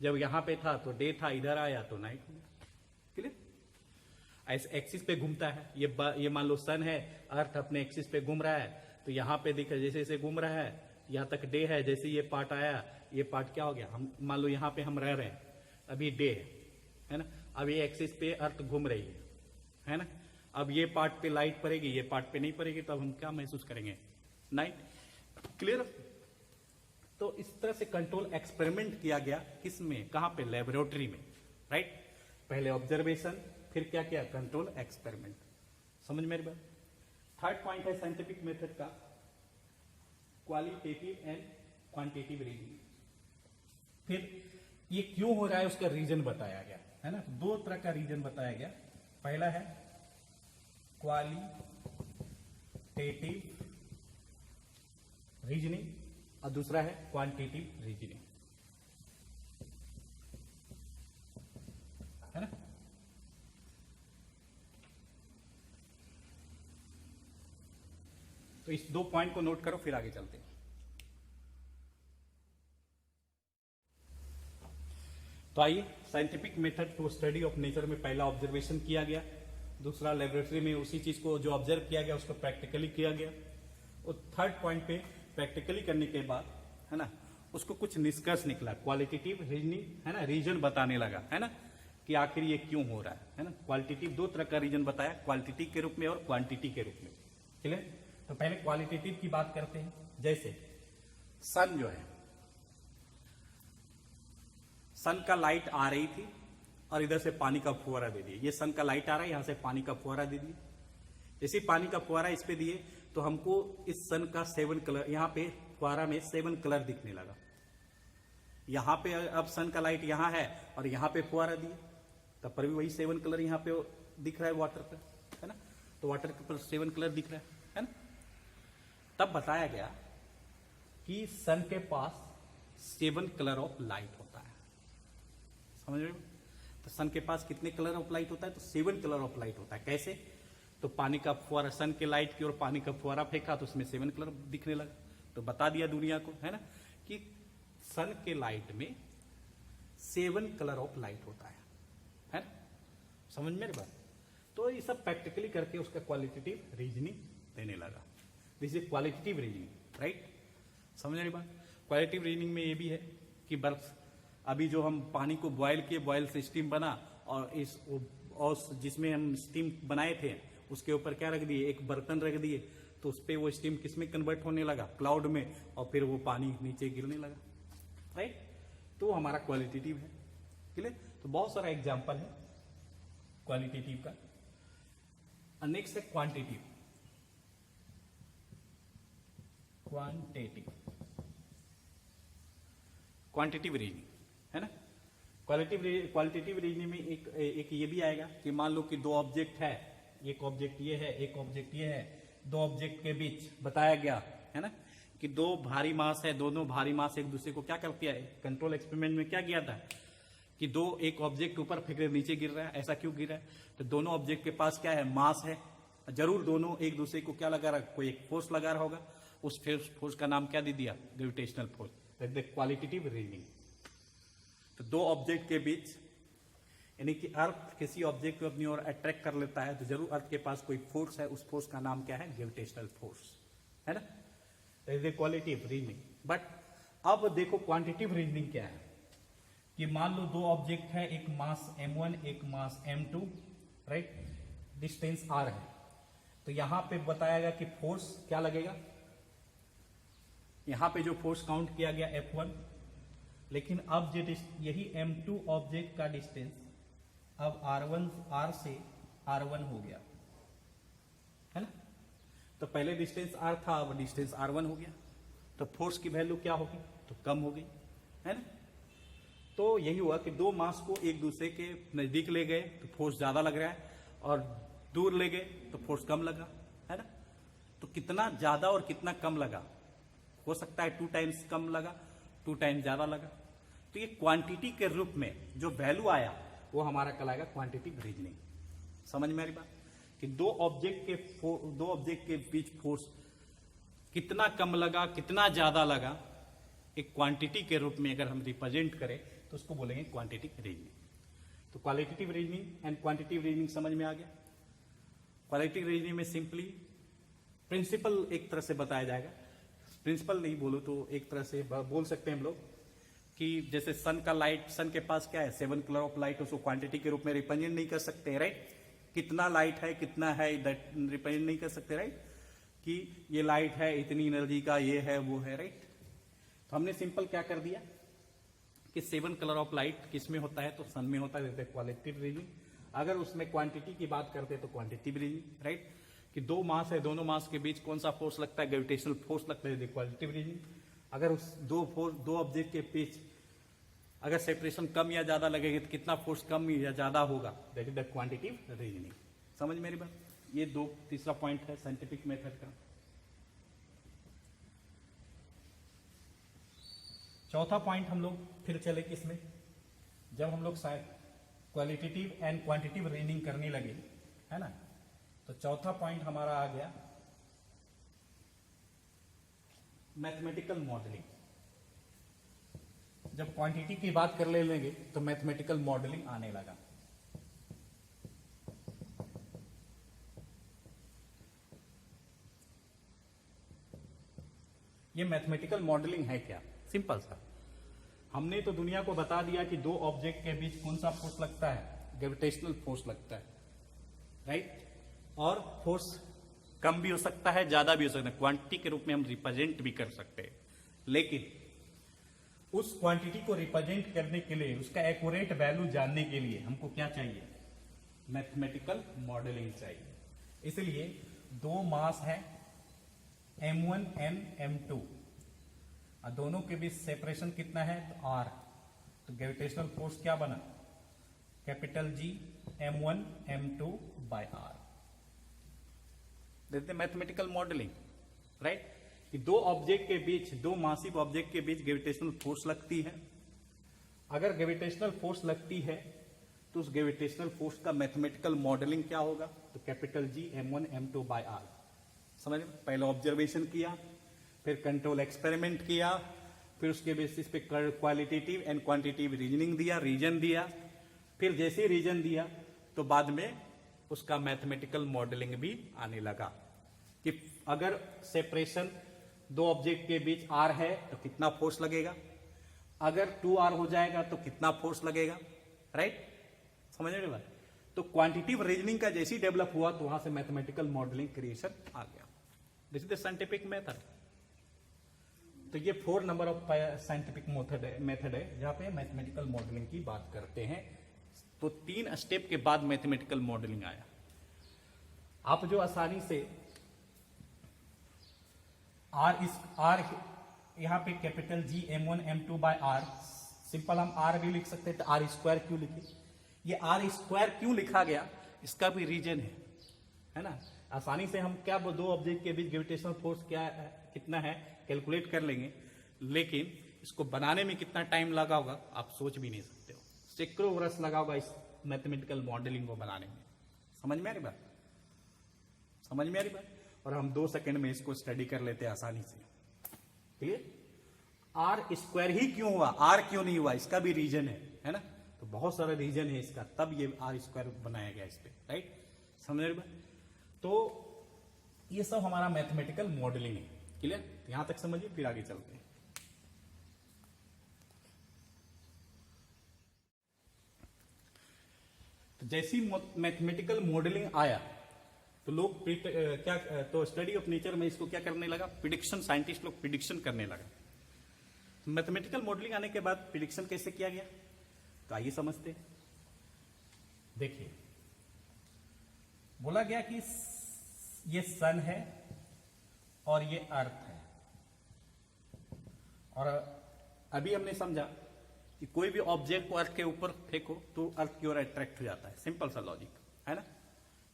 जब यहां पे था तो डे था, इधर आया तो नाइट हो गया, क्लियर। ऐसे एक्सिस पे घूमता है, ये मान लो सन है, अर्थ अपने एक्सिस पे घूम रहा है, तो यहाँ पे दिखा जैसे जैसे घूम रहा है, यहाँ तक डे है, जैसे ये पार्ट आया, ये पार्ट क्या हो गया, हम मान लो यहाँ पे हम रह रहे हैं, अभी डे है ना, अब ये एक्सिस पे अर्थ घूम रही है ना, अब ये पार्ट पे लाइट पड़ेगी, ये पार्ट पे नहीं पड़ेगी, तो अब हम क्या महसूस करेंगे, नाइट, क्लियर। तो इस तरह से कंट्रोल एक्सपेरिमेंट किया गया, किसमें, कहां पे, लेबोरेटरी में, राइट। पहले ऑब्जर्वेशन, फिर क्या किया, कंट्रोल एक्सपेरिमेंट, समझ मेरी बात। थर्ड पॉइंट है साइंटिफिक मेथड का क्वालिटेटिव एंड क्वांटिटेटिव रीजनिंग। फिर ये क्यों हो रहा है उसका रीजन बताया गया, है ना। दो तरह का रीजन बताया गया, पहला है क्वालिटेटिव रीजनिंग और दूसरा है क्वांटिटेटिव रीजनिंग, है ना। तो इस दो पॉइंट को नोट करो, फिर आगे चलते हैं। तो आइए, scientific method to study of nature में पहला ऑब्जर्वेशन किया गया, दूसरा लेबोरेटरी में उसी चीज को जो ऑब्जर्व किया गया उसको प्रैक्टिकली किया गया, और थर्ड पॉइंट पे प्रैक्टिकली करने के बाद, है ना, उसको कुछ निष्कर्ष निकला, क्वालिटेटिव रीजनिंग, है ना, रीजन बताने लगा, है ना, कि आखिर ये क्यों हो रहा है ना। क्वालिटेटिव दो तरह का रीजन बताया, क्वालिटी के रूप में और क्वांटिटी के रूप में, क्लियर। तो पहले क्वालिटेटिव की बात करते हैं, जैसे सन जो है, सन का लाइट आ रही थी और इधर से पानी का फुहारा दे दिए, ये सन का लाइट आ रहा है, यहां से पानी का फुहारा दे दिए, जैसे पानी का फुहारा इस पे दिए तो हमको इस सन का 7 कलर, यहाँ पे फुहारा में 7 कलर दिखने लगा। यहाँ पे अब सन का लाइट यहाँ है और यहाँ पे फुहारा दिया, तब पर भी वही 7 कलर यहाँ पे दिख रहा है वाटर पे, है ना। तो वाटर के ऊपर 7 कलर दिख रहा है ना। तब बताया गया कि सन के पास 7 कलर ऑफ लाइट होता है। समझ रहे हो? तो सन के पास कितने कलर ऑफ लाइट होता है? तो 7 कलर ऑफ लाइट होता है। कैसे? तो पानी का फुहारा, सन के लाइट की ओर पानी का फुहारा फेंका तो उसमें 7 कलर दिखने लगा। तो बता दिया दुनिया को, है ना, कि सन के लाइट में 7 कलर ऑफ लाइट होता है ना। समझ में बात? तो ये सब प्रैक्टिकली करके उसका क्वालिटेटिव रीजनिंग देने लगा। This is qualitative reasoning, right. समझ रही बात? क्वालिटेटिव रीजनिंग में ये भी है कि बर्फ, अभी जो हम पानी को बॉयल किए, बॉयल से स्टीम बना, और जिसमें हम स्टीम बनाए थे उसके ऊपर क्या रख दिए? एक बर्तन रख दिए, तो उस पर वो स्टीम किस में कन्वर्ट होने लगा? क्लाउड में, और फिर वो पानी नीचे गिरने लगा, राइट। तो हमारा क्वालिटेटिव है, क्लियर। तो बहुत सारा एग्जाम्पल है क्वालिटेटिव का। नेक्स्ट है क्वांटिटिव। क्वांटिटिव रीजनिंग, है ना। क्वालिटेटिव रीजनिंग में एक ये भी आएगा कि मान लो कि 2 ऑब्जेक्ट है, एक ऑब्जेक्ट ये है, एक ऑब्जेक्ट ये है, 2 ऑब्जेक्ट के बीच बताया गया है ना कि 2 भारी मास है, दोनों भारी मास एक दूसरे को क्या करती है? कंट्रोल एक्सपेरिमेंट में क्या किया था कि एक ऑब्जेक्ट ऊपर फेंक रहे, नीचे गिर रहा है। ऐसा क्यों गिर रहा है? तो दोनों ऑब्जेक्ट के पास क्या है? मास है। जरूर दोनों एक दूसरे को क्या लगा रहा, कोई एक फोर्स लगा रहा होगा। उस फोर्स का नाम क्या दे दिया? Gravitational force. Qualitative reasoning. तो 2 ऑब्जेक्ट के बीच, यानी कि अर्थ किसी ऑब्जेक्ट को अपनी ओर अट्रैक्ट कर लेता है, तो जरूर अर्थ के पास कोई फोर्स है, उस फोर्स का नाम क्या है? ग्रेविटेशनल फोर्स, है ना। Qualitative reasoning. बट अब देखो क्वांटिटिव रीजनिंग क्या है कि मान लो 2 ऑब्जेक्ट है, एक मास m1, एक मास m2, राइट। डिस्टेंस r है। तो यहां पे बताया गया कि फोर्स क्या लगेगा? यहां पे जो फोर्स काउंट किया गया F1, लेकिन अब जो यही M2 ऑब्जेक्ट का डिस्टेंस अब R से R1 हो गया, है ना। तो पहले डिस्टेंस R था, अब डिस्टेंस R1 हो गया, तो फोर्स की वैल्यू क्या होगी? तो कम हो गई, है ना। तो यही हुआ कि 2 मास को एक दूसरे के नजदीक ले गए तो फोर्स ज्यादा लग रहा है, और दूर ले गए तो फोर्स कम लगा, है ना। तो कितना ज्यादा और कितना कम लगा? हो सकता है 2 टाइम्स कम लगा, 2 टाइम्स ज्यादा लगा। तो ये क्वांटिटी के रूप में जो वैल्यू आया वो हमारा कहलाएगा क्वांटिटिव रीजनिंग। समझ में आ रही बात? कि 2 ऑब्जेक्ट के बीच फोर्स कितना कम लगा, कितना ज्यादा लगा, एक क्वांटिटी के रूप में अगर हम रिप्रेजेंट करें तो उसको बोलेंगे क्वांटिटिव रीजनिंग। तो qualitative reasoning and quantitative reasoning समझ में आ गया। क्वालिटेटिव रीजनिंग में सिंपली प्रिंसिपल एक तरह से बताया जाएगा। प्रिंसिपल नहीं बोलो तो एक तरह से बोल सकते हैं हम लोग कि जैसे सन का लाइट, सन के पास क्या है? 7 कलर ऑफ लाइट, उसको क्वांटिटी के रूप में रिप्रेजेंट नहीं कर सकते, राइट। कितना लाइट है, कितना है, रिप्रेजेंट नहीं कर सकते, राइट। कि ये लाइट है, इतनी एनर्जी का, ये है, वो है, राइट। तो हमने सिंपल क्या कर दिया कि 7 कलर ऑफ लाइट किस में होता है? तो सन में होता है, क्वालिटेटिव रीजनिंग। अगर उसमें क्वांटिटी की बात करते हैं तो क्वांटिटिव रीजनिंग, राइट। कि 2 मास है, दोनों मास के बीच कौन सा फोर्स लगता है? ग्रेविटेशनल फोर्स लगता है, क्वालिटेटिव रीजनिंग। अगर उस 2 ऑब्जेक्ट के बीच अगर सेपरेशन कम या ज्यादा लगेगी तो कितना फोर्स कम या ज्यादा होगा? That is the quantitative reasoning. समझ मेरी बात? ये 3रा पॉइंट है साइंटिफिक मेथड का। चौथा पॉइंट हम लोग फिर चले किसमें? जब हम लोग क्वालिटेटिव एंड क्वांटिटिव रीजनिंग करने लगे, है ना, तो चौथा पॉइंट हमारा आ गया मैथमेटिकल मॉडलिंग। जब क्वांटिटी की बात कर लेंगे तो मैथमेटिकल मॉडलिंग आने लगा। ये मैथमेटिकल मॉडलिंग है क्या? सिंपल सा, हमने तो दुनिया को बता दिया कि 2 ऑब्जेक्ट के बीच कौन सा फोर्स लगता है? ग्रेविटेशनल फोर्स लगता है, राइट। और फोर्स कम भी हो सकता है, ज्यादा भी हो सकता है, क्वांटिटी के रूप में हम रिप्रेजेंट भी कर सकते हैं। लेकिन उस क्वांटिटी को रिप्रेजेंट करने के लिए, उसका एक्यूरेट वैल्यू जानने के लिए हमको क्या चाहिए? मैथमेटिकल मॉडलिंग चाहिए। इसलिए 2 मास है M1 M2, और दोनों के बीच सेपरेशन कितना है, तो आर। तो ग्रेविटेशनल फोर्स क्या बना, capital G m1 m2 by R. देखते मैथमेटिकल मॉडलिंग, राइट, कि दो ऑब्जेक्ट के बीच, दो मासिव ऑब्जेक्ट के बीच ग्रेविटेशनल फोर्स लगती है। अगर ग्रेविटेशनल फोर्स लगती है तो उस ग्रेविटेशनल फोर्स का मैथमेटिकल मॉडलिंग क्या होगा, तो capital G m1 m2 by are. समझ में, पहले ऑब्जर्वेशन किया, फिर कंट्रोल एक्सपेरिमेंट किया, फिर उसके बेसिस पे क्वालिटेटिव एंड क्वांटिटेटिव रीजनिंग दिया, रीजन दिया, फिर जैसे रीजन दिया तो बाद में उसका मैथमेटिकल मॉडलिंग भी आने लगा कि अगर सेपरेशन दो ऑब्जेक्ट के बीच आर है तो कितना फोर्स लगेगा, अगर 2r हो जाएगा तो कितना फोर्स लगेगा, राइट, समझ रहे बात। तो क्वांटिटेटिव रीजनिंग का जैसे डेवलप हुआ तो वहां से मैथमेटिकल मॉडलिंग क्रिएशन आ गया। This is the scientific method. तो ये 4 नंबर ऑफ साइंटिफिक मेथड है जहां पे मैथमेटिकल मॉडलिंग की बात करते हैं। तो 3 स्टेप के बाद मैथमेटिकल मॉडलिंग आया। आप जो आसानी से आर यहां पे capital G m1 m2 by R, simple हम आर भी लिख सकते हैं, तो आर स्क्वायर क्यों लिखे, ये आर स्क्वायर क्यों लिखा गया, इसका भी रीजन है ना। आसानी से हम क्या दो ऑब्जेक्ट के बीच ग्रेविटेशनल फोर्स क्या है, कितना है कैलकुलेट कर लेंगे, लेकिन इसको बनाने में कितना टाइम लगा होगा आप सोच भी नहीं सकते हो। सैकड़ों वर्ष लगा होगा इस मैथमेटिकल मॉडलिंग को बनाने में। समझ में आ रही बात, समझ में आ रही बात। और हम 2 सेकंड में इसको स्टडी कर लेते हैं आसानी से, ठीक है। आर स्क्वायर ही क्यों हुआ, आर क्यों नहीं हुआ, इसका भी रीजन है ना। तो बहुत सारा रीजन है इसका, तब ये आर स्क्वायर बनाया गया इस पे, राइट, समझ रहे बात। तो ये सब हमारा मैथमेटिकल मॉडलिंग है, क्लियर। यहां तक समझिए, फिर आगे चलते हैं। तो जैसी मैथमेटिकल मॉडलिंग आया तो लोग क्या, तो स्टडी ऑफ नेचर में इसको क्या करने लगा, प्रिडिक्शन, साइंटिस्ट लोग प्रिडिक्शन करने लगा। मैथमेटिकल मॉडलिंग आने के बाद प्रिडिक्शन कैसे किया गया, तो आइए समझते हैं। देखिए, बोला गया कि ये सन है और ये अर्थ है, और अभी हमने समझा कि कोई भी ऑब्जेक्ट को अर्थ के ऊपर फेंको तो अर्थ की ओर अट्रैक्ट हो जाता है। सिंपल सा लॉजिक है ना।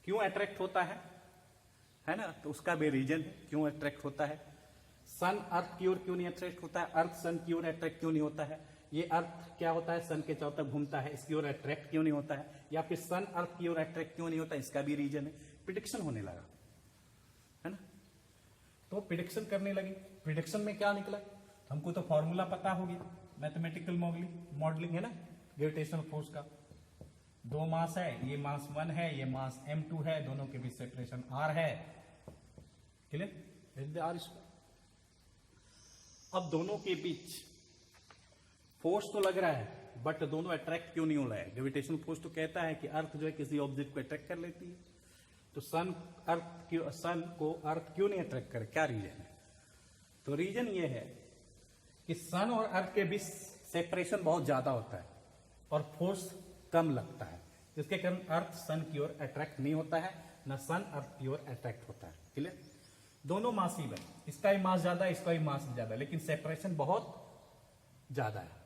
क्यों अट्रैक्ट होता है ना, तो उसका भी रीजन है क्यों अट्रैक्ट होता है। सन अर्थ की ओर क्यों नहीं अट्रैक्ट होता है, अर्थ सन की ओर अट्रैक्ट क्यों नहीं होता है, ये अर्थ क्या होता है सन के चारों तरफ घूमता है, इसकी ओर अट्रैक्ट क्यों नहीं होता है, या फिर सन अर्थ की ओर अट्रैक्ट क्यों नहीं होता, इसका भी रीजन है। प्रिडिक्शन होने लगा, है ना। तो प्रिडिक्शन करने लगे। प्रिडिक्शन में क्या निकला, हमको तो फॉर्मूला पता हो गया मैथमेटिकल मॉडलिंग है ना, ग्रेविटेशनल फोर्स का। 2 मास है, ये मास 1 है, ये मास m2 है, दोनों के बीच सेपरेशन r है, क्लियर, आर स्क्वायर। अब दोनों के बीच फोर्स तो लग रहा है, बट दोनों अट्रैक्ट क्यों नहीं हो रहा है। ग्रेविटेशनल फोर्स तो कहता है कि अर्थ जो है किसी ऑब्जेक्ट को अट्रैक्ट कर लेती है, तो सन को अर्थ क्यों नहीं अट्रैक्ट करे, क्या रीजन है। तो रीजन ये है कि सन और अर्थ के बीच सेपरेशन बहुत ज्यादा होता है और फोर्स कम लगता है, जिसके कारण अर्थ सन की ओर अट्रैक्ट नहीं होता है, न सन अर्थ की ओर अट्रैक्ट होता है, क्लियर। दोनों मासिव है, इसका ही मास ज्यादा है, इसका ही मास ज्यादा है, लेकिन सेपरेशन बहुत ज्यादा है।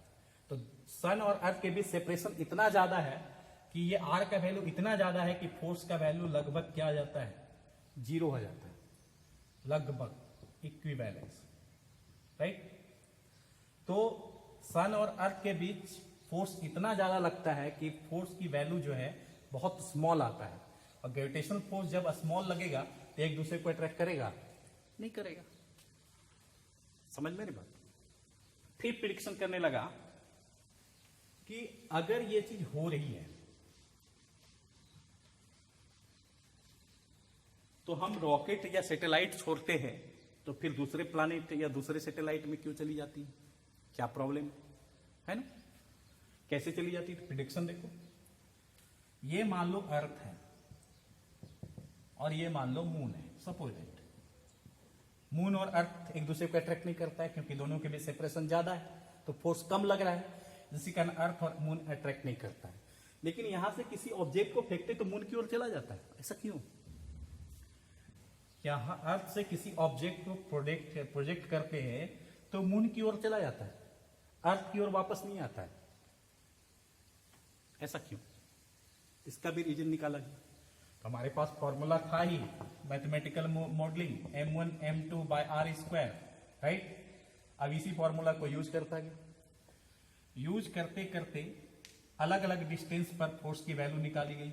तो सन और अर्थ के बीच सेपरेशन इतना ज्यादा है कि ये आर का वैल्यू इतना ज्यादा है कि फोर्स का वैल्यू लगभग क्या आ जाता है, 0 हो जाता है, लगभग इक्विवेलेंस, राइट। तो सन और अर्थ के बीच फोर्स इतना ज्यादा लगता है कि फोर्स की वैल्यू जो है बहुत स्मॉल आता है, और ग्रेविटेशनल फोर्स जब स्मॉल लगेगा तो एक दूसरे को अट्रैक्ट करेगा, नहीं करेगा। समझ में नहीं बात। फिर प्रिडिक्शन करने लगा कि अगर ये चीज हो रही है तो हम रॉकेट या सैटेलाइट छोड़ते हैं, तो फिर दूसरे प्लैनेट या दूसरे सैटेलाइट में क्यों चली जाती है, क्या प्रॉब्लम है ना, कैसे चली जाती है। तो प्रिडिक्शन देखो, ये मान लो अर्थ है और ये मान लो मून है, सपोज दैट। मून और अर्थ एक दूसरे को अट्रैक्ट नहीं करता है क्योंकि दोनों के बीच सेपरेशन ज्यादा है, तो फोर्स कम लग रहा है, जिसके कारण अर्थ और मून अट्रैक्ट नहीं करता है। लेकिन यहां से किसी ऑब्जेक्ट को फेंकते तो मून की ओर चला जाता है, ऐसा क्यों। यहां अर्थ से किसी ऑब्जेक्ट को प्रोजेक्ट करते हैं तो मून की ओर चला जाता है, अर्थ की ओर वापस नहीं आता है। ऐसा क्यों? इसका भी रीजन निकाला गया। तो हमारे पास फॉर्मूला था ही mathematical modelling m1 m2 by r square, right. अब इसी फॉर्मूला को यूज करता गया, यूज करते करते अलग अलग डिस्टेंस पर फोर्स की वैल्यू निकाली गई।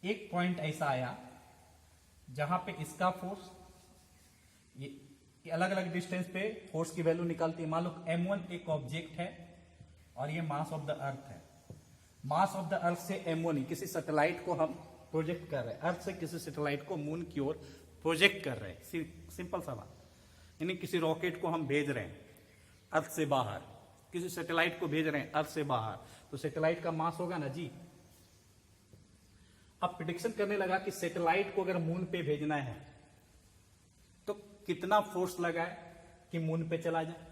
एक पॉइंट ऐसा आया जहां पे इसका फोर्स, ये अलग अलग डिस्टेंस पे फोर्स की वैल्यू निकालती है। मान लो m1 एक ऑब्जेक्ट है और ये मास ऑफ द अर्थ है। मास ऑफ द अर्थ से m1 किसी सैटेलाइट को हम प्रोजेक्ट कर रहे हैं, अर्थ से किसी सैटेलाइट को मून की ओर प्रोजेक्ट कर रहे हैं, सिंपल सा बात। यानी किसी रॉकेट को हम भेज रहे हैं अर्थ से बाहर, किसी सैटेलाइट को भेज रहे हैं अर्थ से बाहर, तो सैटेलाइट का मास होगा ना जी। अब प्रेडिक्शन करने लगा कि सैटेलाइट को अगर मून पे भेजना है तो कितना फोर्स लगाए कि मून पे चला जाए,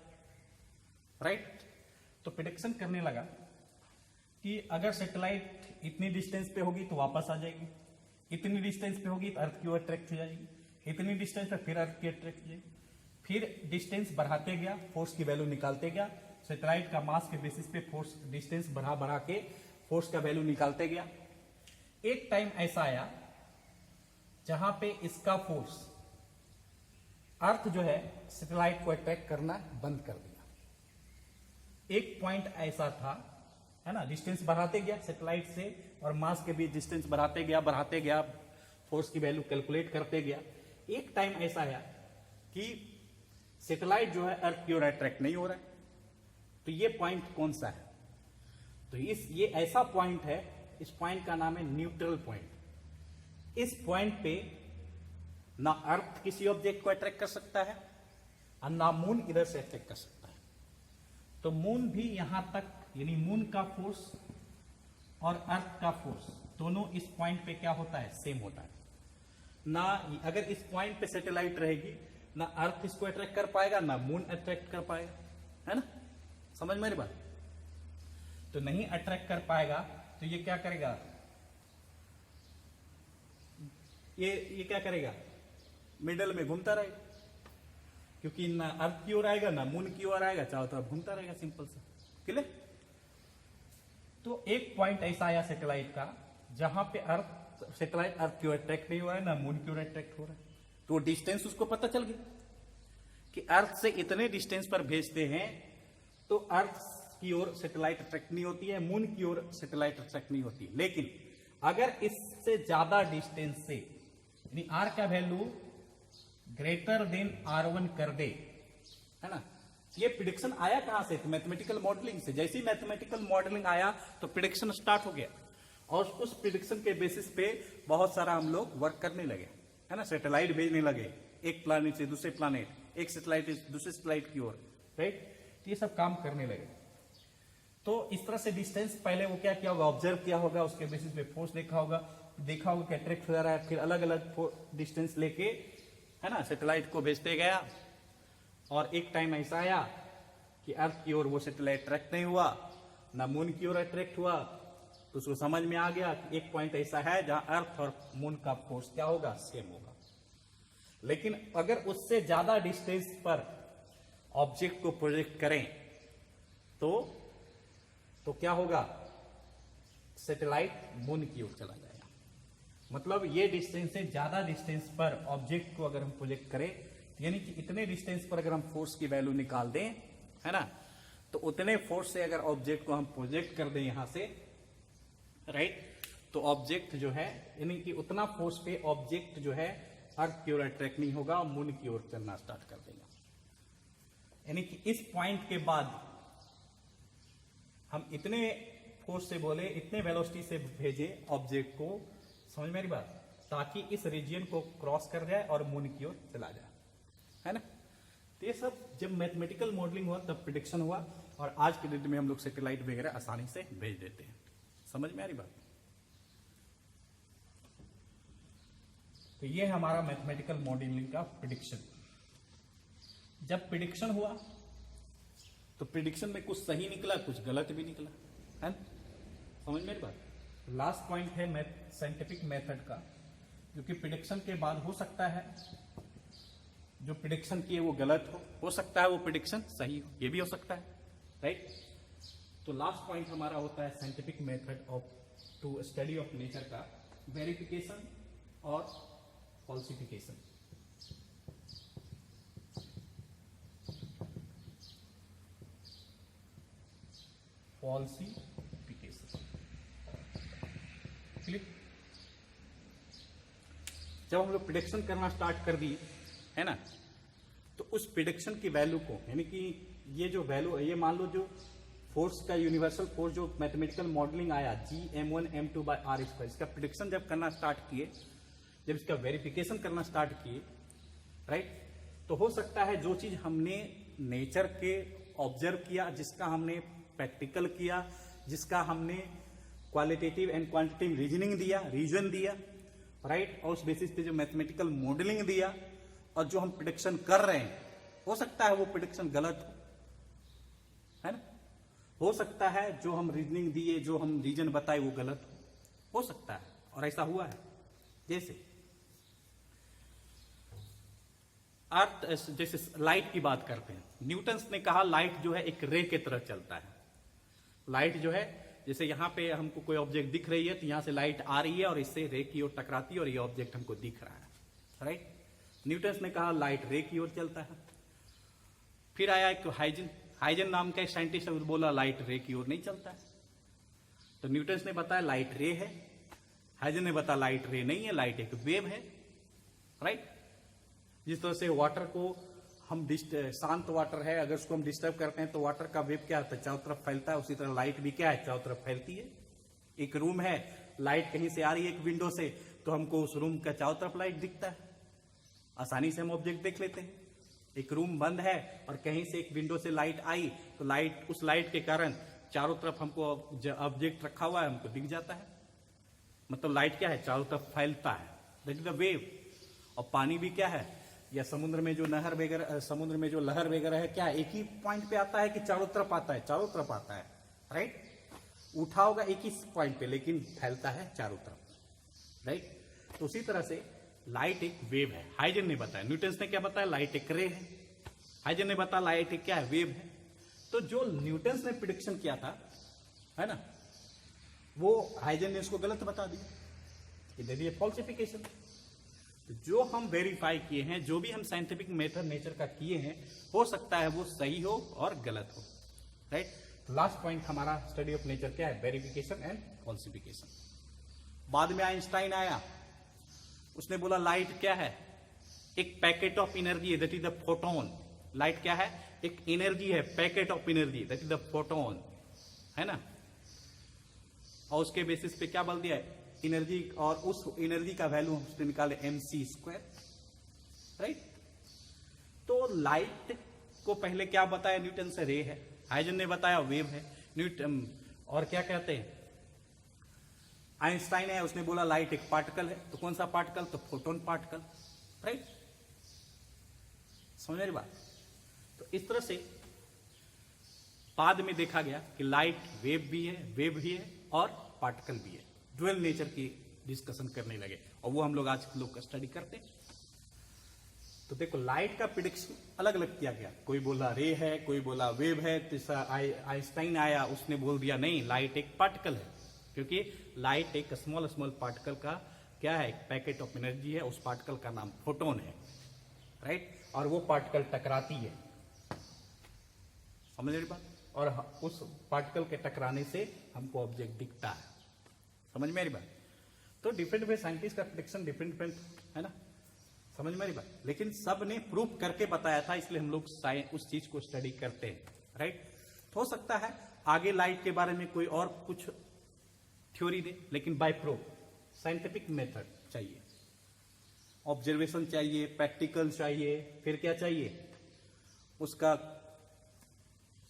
राइट। तो प्रेडिक्शन करने लगा कि अगर सैटेलाइट इतनी डिस्टेंस पे होगी तो वापस आ जाएगी, इतनी डिस्टेंस पे होगी तो अर्थ की ओर अट्रैक्ट हो जाएगी, इतनी डिस्टेंस पे फिर अर्थ की अट्रैक्ट हो जाएगी। फिर डिस्टेंस बढ़ाते गया, फोर्स की वैल्यू निकालते गया, सैटेलाइट का मास के बेसिस पे फोर्स डिस्टेंस बढ़ा बढ़ा के फोर्स का वैल्यू निकालते गया। एक टाइम ऐसा आया जहां पे इसका फोर्स, अर्थ जो है सैटेलाइट को अट्रैक्ट करना बंद कर दिया। एक पॉइंट ऐसा था, है ना, डिस्टेंस बढ़ाते गया सैटेलाइट से और मास के बीच डिस्टेंस बढ़ाते गया, फोर्स की वैल्यू कैलकुलेट करते गया। एक टाइम ऐसा आया कि सैटेलाइट जो है अर्थ की ओर अट्रैक्ट नहीं हो रहा है। तो ये पॉइंट कौन सा है? तो ये ऐसा पॉइंट है, इस पॉइंट का नाम है न्यूट्रल पॉइंट। इस पॉइंट पे ना अर्थ किसी ऑब्जेक्ट को अट्रैक्ट कर सकता है और ना मून इधर से अट्रैक्ट कर सकता है। तो मून भी यहां तक, यानी मून का फोर्स और अर्थ का फोर्स दोनों इस पॉइंट पे क्या होता है? सेम होता है ना। अगर इस पॉइंट पे सैटेलाइट रहेगी, ना अर्थ इसको अट्रैक्ट कर पाएगा ना मून अट्रैक्ट कर पाएगा, है ना। समझ मेरी बात? तो नहीं अट्रैक्ट कर पाएगा तो ये क्या करेगा? ये क्या करेगा? मिडल में घूमता रहेगा, क्योंकि ना अर्थ की ओर आएगा ना मून की ओर आएगा, चारों तरफ घूमता रहेगा, सिंपल सा, क्लियर। तो एक पॉइंट ऐसा आया सैटेलाइट का जहां पे सैटेलाइट अर्थ की ओर अट्रैक्ट नहीं हो रहा है ना मून की ओर अट्रैक्ट हो रहा है। तो डिस्टेंस उसको पता चल गया कि अर्थ से इतने डिस्टेंस पर भेजते हैं तो अर्थ की ओर सैटेलाइट अट्रैक्ट नहीं होती है, मून की ओर सैटेलाइट अट्रैक्ट नहीं होती। लेकिन अगर इससे ज्यादा डिस्टेंस से, यानी आर का वैल्यू ग्रेटर देन R1 कर दे, है ना। ये प्रिडिक्शन आया कहां से? मैथमेटिकल मॉडलिंग से। जैसे ही मैथमेटिकल मॉडलिंग आया तो प्रिडिक्शन स्टार्ट हो गया और उस प्रिडिक्शन के बेसिस पे बहुत सारा हम लोग वर्क करने लगे, है ना। सैटेलाइट भेजने लगे एक प्लैनेट से दूसरे प्लैनेट, एक सैटेलाइट दूसरे सैटेलाइट की ओर, राइट। तो ये सब काम करने लगे। तो इस तरह से डिस्टेंस पहले वो क्या किया होगा? ऑब्जर्व किया होगा, उसके बेसिस पे फोर्स देखा होगा कि अट्रैक्ट हो जा रहा है, फिर अलग अलग डिस्टेंस लेके, है ना, सैटेलाइट को भेजते गया। और एक टाइम ऐसा आया कि अर्थ की ओर वो सैटेलाइट अट्रैक्ट नहीं हुआ, ना मून की ओर अट्रैक्ट हुआ। तो उसको समझ में आ गया कि एक पॉइंट ऐसा है जहां अर्थ और मून का फोर्स क्या होगा? सेम होगा। लेकिन अगर उससे ज्यादा डिस्टेंस पर ऑब्जेक्ट को प्रोजेक्ट करें तो क्या होगा? सैटेलाइट मून की ओर चला जाएगा। मतलब ये डिस्टेंस से ज्यादा डिस्टेंस पर ऑब्जेक्ट को अगर हम प्रोजेक्ट करें, यानी कि इतने डिस्टेंस पर अगर हम फोर्स की वैल्यू निकाल दें, है ना, तो उतने फोर्स से अगर ऑब्जेक्ट को हम प्रोजेक्ट कर दें यहां से, राइट, तो ऑब्जेक्ट जो है, यानी कि उतना फोर्स पे ऑब्जेक्ट जो है अर्थ की ओर अट्रैक्ट नहीं होगा और मून की ओर चलना स्टार्ट कर देगा। यानी कि इस पॉइंट के बाद हम इतने फोर्स से बोले, इतने वेलोसिटी से भेजे ऑब्जेक्ट को, समझ मेरी बात, ताकि इस रीजन को क्रॉस कर जाए और मून की ओर चला जाए, है ना। तो ये सब जब मैथमेटिकल मॉडलिंग हुआ तब प्रिडिक्शन हुआ, और आज के डेट में हम लोग सैटेलाइट वगैरह आसानी से भेज देते हैं। समझ में आ रही बात? तो ये है हमारा मैथमेटिकल मॉडलिंग का प्रिडिक्शन। जब प्रिडिक्शन हुआ तो प्रिडिक्शन में कुछ सही निकला, कुछ गलत भी निकला, है ना। समझ मेरी बात? लास्ट पॉइंट है साइंटिफिक मेथड का, जो कि प्रिडिक्शन के बाद हो सकता है जो प्रिडिक्शन की है वो गलत हो सकता है वो प्रिडिक्शन सही हो, ये भी हो सकता है, राइट। तो लास्ट पॉइंट हमारा होता है scientific method of to study of nature का वेरिफिकेशन और फॉल्सिफिकेशन। Falsification click. जब हम लोग प्रिडिक्शन करना स्टार्ट कर दिए है ना, तो उस प्रिडिक्शन की वैल्यू को, यानी कि ये जो वैल्यू है, ये मान लो जो फोर्स का यूनिवर्सल फोर्स जो मैथमेटिकल मॉडलिंग आया Gm1m2/r², इसका प्रिडिक्शन जब करना स्टार्ट किए, जब इसका वेरिफिकेशन करना स्टार्ट किए, राइट, तो हो सकता है जो चीज हमने नेचर के ऑब्जर्व किया, जिसका हमने प्रैक्टिकल किया, जिसका हमने क्वालिटेटिव एंड क्वांटिटेटिव रीजन दिया, राइट, और उस बेसिस पे जो मैथमेटिकल मॉडलिंग दिया, और जो हम प्रिडिक्शन कर रहे हैं, हो सकता है वो प्रिडिक्शन गलत हो, है ना। हो सकता है जो हम रीजनिंग दिए, जो हम रीजन बताए वो गलत हो सकता है, और ऐसा हुआ है। जैसे अर्थ, जैसे लाइट की बात करते हैं, न्यूटन्स ने कहा लाइट जो है एक रे की तरह चलता है। लाइट जो है, जैसे यहां पे हमको कोई ऑब्जेक्ट दिख रही है, तो यहां से लाइट आ रही है और इससे रे की ओर टकराती है, और ये ऑब्जेक्ट हमको दिख रहा है, राइट। न्यूटन्स ने कहा लाइट रे की ओर चलता है। फिर आया एक हाइजन नाम का एक साइंटिस्ट है, बोला लाइट रे की ओर नहीं चलता है। तो न्यूटन्स ने बताया लाइट रे है, हाइजन ने बताया लाइट रे नहीं है, लाइट एक वेव है, राइट। जिस तरह से वाटर को हम शांत वाटर है, अगर उसको हम डिस्टर्ब करते हैं तो वाटर का वेव क्या होता है, चारों तरफ फैलता है। उसी तरह लाइट भी क्या है, चारों तरफ फैलती है। एक रूम है, लाइट कहीं से आ रही है एक विंडो से, तो हमको उस रूम का चारों तरफ लाइट दिखता है, आसानी से हम ऑब्जेक्ट देख लेते हैं। एक रूम बंद है और कहीं से एक विंडो से लाइट आई, तो लाइट, उस लाइट के कारण चारों तरफ हमको ऑब्जेक्ट रखा हुआ है हमको दिख जाता है। मतलब लाइट क्या है, चारों तरफ फैलता है, दैट इज द वेव। और पानी भी क्या है, या समुद्र में जो नहर वगैरह, समुद्र में जो लहर वगैरह है, क्या एक ही पॉइंट पे आता है कि चारों तरफ आता है, चारों तरफ आता है, राइट। उठा होगा एक ही पॉइंट पे, लेकिन फैलता है चारों तरफ, राइट। तो उसी तरह से लाइट एक वेव है, हाइजन ने बताया। न्यूटन्स ने क्या बताया, लाइट एक रे है। हाइजन ने बताया लाइट एक क्या है, वेव है। तो जो न्यूटन्स ने प्रिडिक्शन किया था, है ना, वो हाइजन ने उसको गलत बता दिया, ये फॉल्सिफिकेशन। तो जो हम वेरीफाई किए हैं, जो भी हम साइंटिफिक मेथड नेचर का किए हैं, हो सकता है वो सही हो और गलत हो, राइट। तो लास्ट पॉइंट हमारा स्टडी ऑफ नेचर क्या है, वेरिफिकेशन एंड फॉल्सिफिकेशन। बाद में आइंस्टाइन आया, उसने बोला लाइट क्या है, एक packet of energy, that is the photon. Light क्या है, एक एनर्जी है, packet of energy, that is the photon, है ना। और उसके बेसिस पे क्या बोल दिया है, एनर्जी, और उस एनर्जी का वैल्यू उसने निकाले mc², राइट। तो लाइट को पहले क्या बताया न्यूटन से, रे है। हाइजन ने बताया वेव है। न्यूटन और क्या कहते हैं, आइंस्टाइन है, उसने बोला लाइट एक पार्टिकल है। तो कौन सा पार्टिकल, तो फोटोन पार्टिकल, राइट। समझ रही बात। तो इस तरह से बाद में देखा गया कि लाइट वेव भी है और पार्टिकल भी है। ड्यूअल नेचर की डिस्कशन करने लगे, और वो हम लोग आज लोग स्टडी करते हैं। तो देखो लाइट का प्रिडिक्शन अलग अलग किया गया, कोई बोला रे है, कोई बोला वेव है। तीसरा आइंस्टाइन आया, उसने बोल दिया नहीं, लाइट एक पार्टिकल है, क्योंकि लाइट एक स्मॉल पार्टिकल का क्या है, एक पैकेट ऑफ एनर्जी है। उस पार्टिकल का नाम फोटोन है, राइट। और वो पार्टिकल टकराती है, समझ रही बात। और उस पार्टिकल के टकराने से हमको ऑब्जेक्ट दिखता है, समझ में आ रही बात। तो डिफरेंट वे साइंटिस्ट का प्रिडिक्शन डिफरेंट है ना, समझ में आ रही बात। लेकिन सब ने प्रूफ करके बताया था, इसलिए हम लोग उस चीज को स्टडी करते हैं, राइट। तो हो सकता है आगे लाइट के बारे में कोई और कुछ थ्योरी दे, लेकिन बाय प्रूफ, साइंटिफिक मेथड चाहिए, ऑब्जर्वेशन चाहिए, प्रैक्टिकल चाहिए, फिर क्या चाहिए, उसका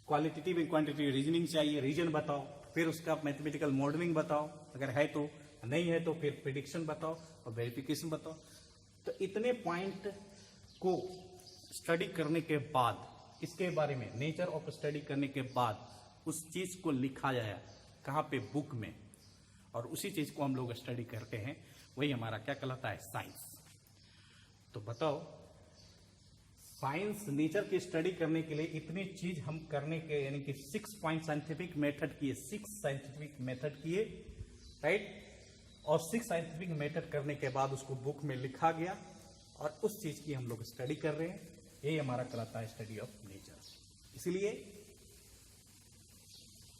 क्वालिटेटिव एंड क्वांटिटेटिव रीजनिंग चाहिए, रीजन बताओ, फिर उसका मैथमेटिकल मॉडलिंग बताओ, अगर है तो, नहीं है तो फिर प्रिडिक्शन बताओ और वेरिफिकेशन बताओ। तो इतने पॉइंट को स्टडी करने के बाद, इसके बारे में नेचर ऑफ स्टडी करने के बाद उस चीज को लिखा जाए कहाँ पे, बुक में, और उसी चीज को हम लोग स्टडी करते हैं, वही हमारा क्या कहलाता है, साइंस। तो बताओ साइंस नेचर की स्टडी करने के लिए इतनी चीज हम करने के, यानी कि 6 पॉइंट साइंटिफिक मेथड किए, 6 साइंटिफिक मेथड किए, राइट। और 6 साइंटिफिक मेथड करने के बाद उसको बुक में लिखा गया और उस चीज की हम लोग स्टडी कर रहे हैं। ये हमारा कहलाता है स्टडी ऑफ नेचर। इसलिए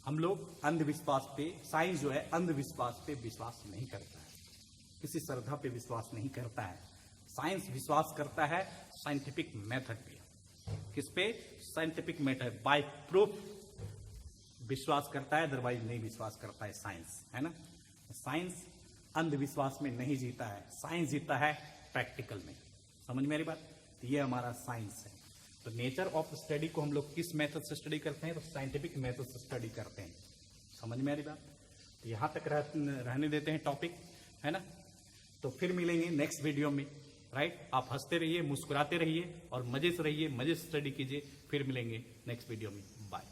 हम लोग अंधविश्वास पे, साइंस जो है अंधविश्वास पे विश्वास नहीं करता है, किसी श्रद्धा पे विश्वास नहीं करता है। साइंस विश्वास करता है साइंटिफिक मेथड पे। किस पे? साइंटिफिक मेथड, बाय प्रूफ विश्वास करता है, अदरवाइज नहीं विश्वास करता है साइंस, है ना। साइंस अंधविश्वास में नहीं जीता है, साइंस जीता है प्रैक्टिकल में। समझ मेरी बात? तो ये हमारा साइंस है। तो नेचर ऑफ स्टडी को हम लोग किस मेथड से स्टडी करते हैं? तो साइंटिफिक मेथड से स्टडी करते हैं। समझ में आ रही बात? तो यहां तक रहने देते हैं टॉपिक, है ना। तो फिर मिलेंगे नेक्स्ट वीडियो में, राइट। आप हंसते रहिए, मुस्कुराते रहिए और मजे से रहिए, मजे से स्टडी कीजिए। फिर मिलेंगे नेक्स्ट वीडियो में। बाय।